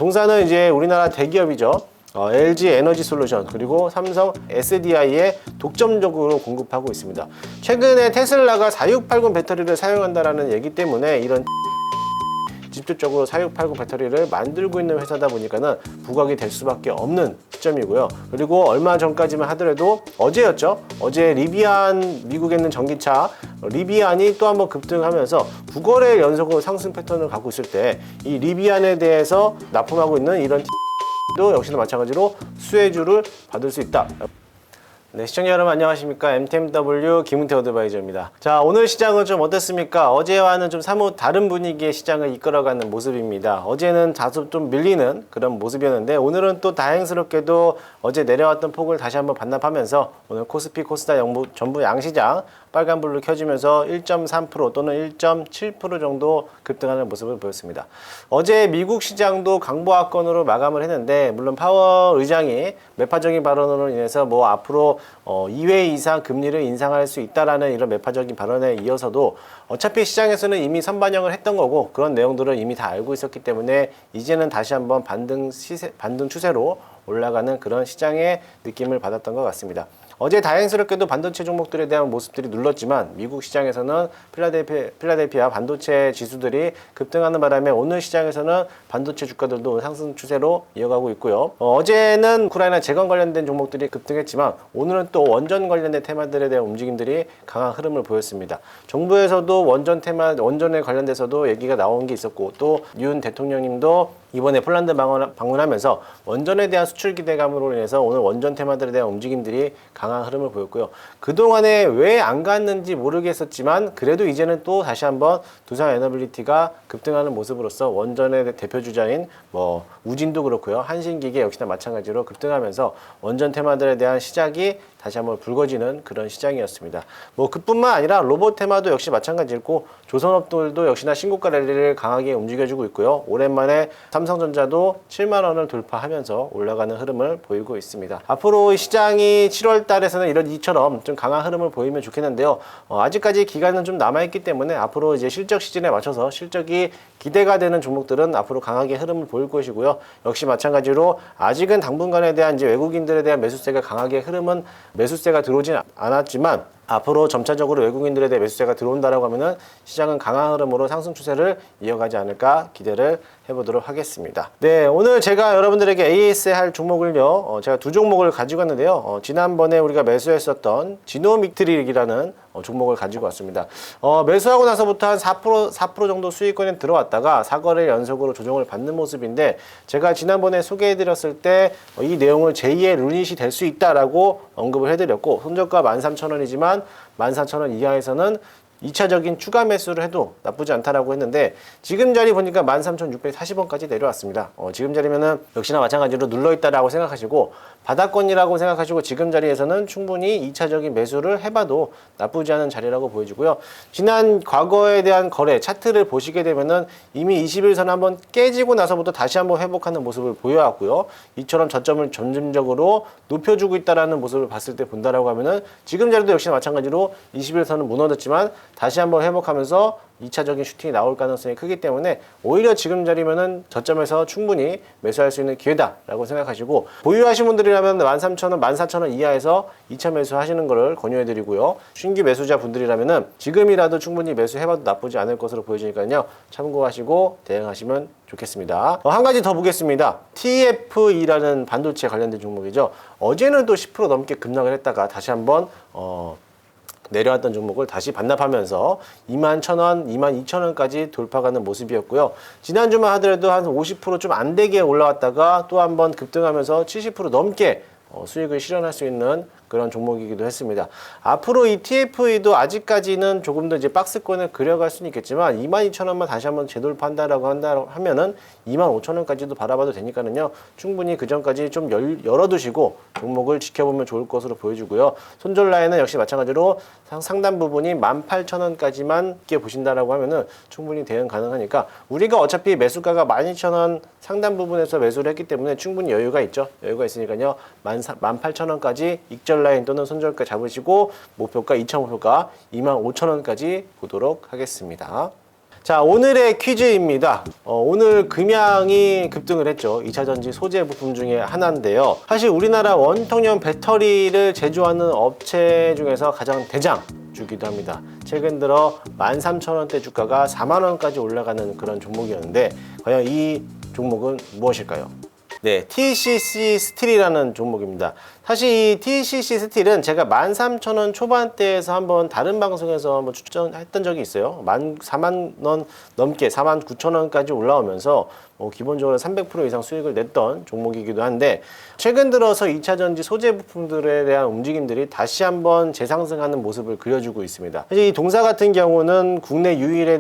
동사는 이제 우리나라 대기업이죠. LG 에너지 솔루션 그리고 삼성 SDI에 독점적으로 공급하고 있습니다. 최근에 테슬라가 4680 배터리를 사용한다라는 얘기 때문에 이런 직접적으로 4680 배터리를 만들고 있는 회사다 보니까는 부각이 될 수밖에 없는 시점이고요. 그리고 얼마 전까지만 하더라도 어제였죠. 어제 리비안, 미국에 있는 전기차 리비안이 또 한번 급등하면서 9거래 연속으로 상승 패턴을 갖고 있을 때 이 리비안에 대해서 납품하고 있는 이런 도 역시나 마찬가지로 수혜주를 받을 수 있다. 네, 시청자 여러분 안녕하십니까? MTMW 김은태 어드바이저입니다. 자, 오늘 시장은 좀 어땠습니까? 어제와는 좀 사뭇 다른 분위기의 시장을 이끌어가는 모습입니다. 어제는 다소 좀 밀리는 그런 모습이었는데 오늘은 또 다행스럽게도 어제 내려왔던 폭을 다시 한번 반납하면서 오늘 코스피, 코스닥 전부 양시장 빨간불로 켜지면서 1.3% 또는 1.7% 정도 급등하는 모습을 보였습니다. 어제 미국 시장도 강보합권으로 마감을 했는데 물론 파월 의장이 매파적인 발언으로 인해서 뭐 앞으로 2회 이상 금리를 인상할 수 있다라는 이런 매파적인 발언에 이어서도 어차피 시장에서는 이미 선반영을 했던 거고 그런 내용들을 이미 다 알고 있었기 때문에 이제는 다시 한번 반등 추세로 올라가는 그런 시장의 느낌을 받았던 것 같습니다. 어제 다행스럽게도 반도체 종목들에 대한 모습들이 눌렀지만 미국 시장에서는 필라델피아 반도체 지수들이 급등하는 바람에 오늘 시장에서는 반도체 주가들도 상승 추세로 이어가고 있고요. 어제는 우크라이나 재건 관련된 종목들이 급등했지만 오늘은 또 원전 관련된 테마들에 대한 움직임들이 강한 흐름을 보였습니다. 정부에서도 원전에 관련돼서도 얘기가 나온 게 있었고 또 윤 대통령님도 이번에 폴란드 방문하면서 원전에 대한 수출 기대감으로 인해서 오늘 원전 테마들에 대한 움직임들이 강한 흐름을 보였고요. 그동안에 왜 안 갔는지 모르겠었지만 그래도 이제는 또 다시 한번 두산 에너빌리티가 급등하는 모습으로서 원전의 대표 주자인 우진도 그렇고요. 한신기계 역시나 마찬가지로 급등하면서 원전 테마들에 대한 시작이 다시 한번 불거지는 그런 시장이었습니다. 그뿐만 아니라 로봇 테마도 역시 마찬가지고 조선업들도 역시나 신고가 랠리를 강하게 움직여주고 있고요. 오랜만에 삼성전자도 7만 원을 돌파하면서 올라가는 흐름을 보이고 있습니다. 앞으로 시장이 7월 달에서는 이처럼 좀 강한 흐름을 보이면 좋겠는데요. 아직까지 기간은 좀 남아있기 때문에 앞으로 이제 실적 시즌에 맞춰서 실적이 기대가 되는 종목들은 앞으로 강하게 흐름을 보일 것이고요. 역시 마찬가지로 아직은 당분간에 대한 이제 외국인들에 대한 매수세가 강하게 매수세가 들어오진 않았지만 앞으로 점차적으로 외국인들에 대해 매수세가 들어온다라고 하면은 시장은 강한 흐름으로 상승 추세를 이어가지 않을까 기대를 해보도록 하겠습니다. 네, 오늘 제가 여러분들에게 AS 할 종목을요, 제가 두 종목을 가지고 왔는데요. 지난번에 우리가 매수했었던 지노믹트릭이라는 종목을 가지고 왔습니다. 매수하고 나서부터 한 4% 정도 수익권에 들어왔다가 4거래 연속으로 조정을 받는 모습인데 제가 지난번에 소개해드렸을 때 이 내용을 제2의 루닛이 될 수 있다라고 언급을 해드렸고 손절가 13,000원이지만 14,000원 이하에서는 2차적인 추가 매수를 해도 나쁘지 않다라고 했는데 지금 자리 보니까 13,640원까지 내려왔습니다. 지금 자리면은 역시나 마찬가지로 눌러있다라고 생각하시고 바닥권이라고 생각하시고 지금 자리에서는 충분히 2차적인 매수를 해봐도 나쁘지 않은 자리라고 보여지고요. 지난 과거에 대한 거래 차트를 보시게 되면은 이미 21선 한번 깨지고 나서부터 다시 한번 회복하는 모습을 보여왔고요. 이처럼 저점을 점진적으로 높여주고 있다라는 모습을 봤을 때 본다라고 하면은 지금 자리도 역시나 마찬가지로 21선은 무너졌지만 다시 한번 회복하면서 2차적인 슈팅이 나올 가능성이 크기 때문에 오히려 지금 자리면은 저점에서 충분히 매수할 수 있는 기회다라고 생각하시고 보유하신 분들이라면 13,000원, 14,000원 이하에서 2차 매수하시는 것을 권유해드리고요. 신규 매수자 분들이라면은 지금이라도 충분히 매수해봐도 나쁘지 않을 것으로 보여지니까요. 참고하시고 대응하시면 좋겠습니다. 한 가지 더 보겠습니다. TFE라는 반도체 관련된 종목이죠. 어제는 또 10% 넘게 급락을 했다가 다시 한번 내려왔던 종목을 다시 반납하면서 21,000원, 22,000원까지 돌파가는 모습이었고요. 지난주만 하더라도 한 50% 좀 안 되게 올라왔다가 또 한번 급등하면서 70% 넘게 수익을 실현할 수 있는 그런 종목이기도 했습니다. 앞으로 이 TFE도 아직까지는 조금 더 이제 박스권을 그려갈 수는 있겠지만 22,000원만 다시 한번 재돌파한다라고 하면은 25,000원까지도 바라봐도 되니까는요. 충분히 그 전까지 좀 열어두시고 종목을 지켜보면 좋을 것으로 보여주고요. 손절 라인은 역시 마찬가지로 상단 부분이 18,000원까지만 이렇게 보신다라고 하면은 충분히 대응 가능하니까 우리가 어차피 매수가가 12,000원 상단 부분에서 매수를 했기 때문에 충분히 여유가 있죠. 여유가 있으니까요. 18,000원까지 익절 라인 또는 손절가 잡으시고 목표가 2차 목표가 25,000원까지 보도록 하겠습니다. 자, 오늘의 퀴즈입니다. 오늘 금양이 급등을 했죠. 2차전지 소재 부품 중에 하나인데요. 사실 우리나라 원통형 배터리를 제조하는 업체 중에서 가장 대장주기도 합니다. 최근 들어 13,000원대 주가가 4만원까지 올라가는 그런 종목이었는데 과연 이 종목은 무엇일까요? 네, TCC 스틸이라는 종목입니다. 사실 이 TCC 스틸은 제가 13,000원 초반대에서 한번 다른 방송에서 한번 추천했던 적이 있어요. 4만원 넘게 49,000원까지 올라오면서 기본적으로 300% 이상 수익을 냈던 종목이기도 한데 최근 들어서 2차전지 소재 부품들에 대한 움직임들이 다시 한번 재상승하는 모습을 그려주고 있습니다. 사실 이 동사 같은 경우는 국내 유일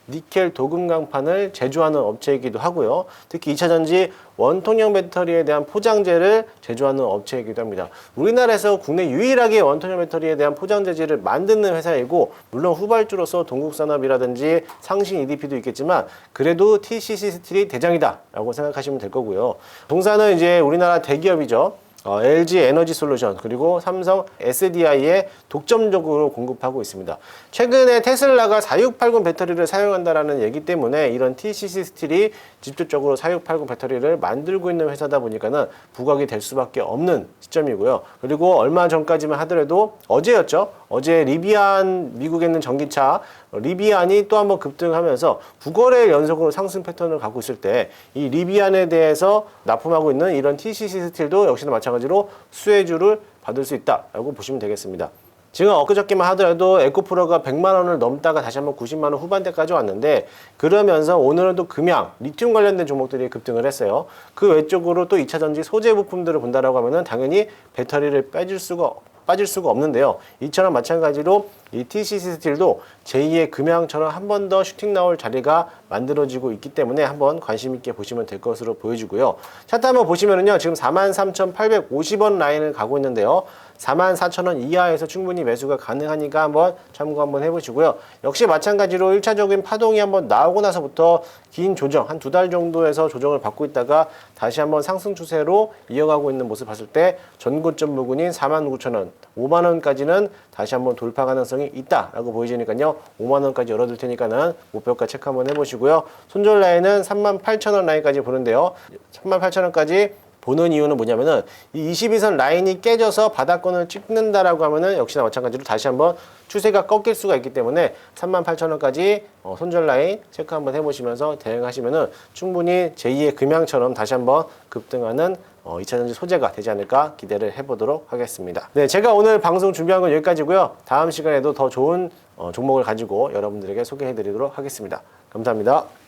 니켈 도금 강판을 제조하는 업체이기도 하고요. 특히 2차전지 원통형 배터리에 대한 포장재를 제조하는 업체이기도 합니다. 우리나라에서 국내 유일하게 원통형 배터리에 대한 포장재질을 만드는 회사이고 물론 후발주로서 동국산업이라든지 상신 EDP도 있겠지만 그래도 TCC 스틸이 대장이다 라고 생각하시면 될 거고요. 동사는 이제 우리나라 대기업이죠. LG 에너지 솔루션 그리고 삼성 SDI에 독점적으로 공급하고 있습니다. 최근에 테슬라가 4680 배터리를 사용한다라는 얘기 때문에 이런 TCC 스틸이 직접적으로 4680 배터리를 만들고 있는 회사다 보니까는 부각이 될 수밖에 없는 시점이고요. 그리고 얼마 전까지만 하더라도 어제였죠. 어제 리비안 미국에 있는 전기차 리비안이 또 한번 급등하면서 9거래일 연속으로 상승 패턴을 갖고 있을 때 이 리비안에 대해서 납품하고 있는 이런 TCC 스틸도 역시나 마찬가지로 수혜주를 받을 수 있다라고 보시면 되겠습니다. 지금 엊그저께만 하더라도 에코프로가 100만 원을 넘다가 다시 한번 90만 원 후반대까지 왔는데 그러면서 오늘은 또 금양, 리튬 관련된 종목들이 급등을 했어요. 그 외적으로 또 2차전지 소재 부품들을 본다라고 하면은 당연히 배터리를 빠질 수가 없는데요. 이처럼 마찬가지로 이 TCC 스틸도 제2의 금양처럼 한 번 더 슈팅 나올 자리가 만들어지고 있기 때문에 한번 관심 있게 보시면 될 것으로 보여지고요. 차트 한번 보시면은요. 지금 43,850원 라인을 가고 있는데요. 44,000원 이하에서 충분히 매수가 가능하니까 한번 참고 한번 해보시고요. 역시 마찬가지로 1차적인 파동이 한번 나오고 나서부터 긴 조정, 한 2달 정도에서 조정을 받고 있다가 다시 한번 상승 추세로 이어가고 있는 모습 봤을 때 전고점 부근인 49,000원, 5만원까지는 다시 한번 돌파 가능성이 있다라고 보여지니까요. 5만원까지 열어둘 테니까는 목표가 체크 한번 해보시고요. 손절 라인은 38,000원 라인까지 보는데요. 38,000원까지 보는 이유는 뭐냐면은 이 22선 라인이 깨져서 바닥권을 찍는다라고 하면은 역시나 마찬가지로 다시 한번 추세가 꺾일 수가 있기 때문에 38,000원까지 손절 라인 체크 한번 해보시면서 대응하시면은 충분히 제2의 금양처럼 다시 한번 급등하는 2차전지 소재가 되지 않을까 기대를 해보도록 하겠습니다. 네, 제가 오늘 방송 준비한 건 여기까지고요. 다음 시간에도 더 좋은 종목을 가지고 여러분들에게 소개해드리도록 하겠습니다. 감사합니다.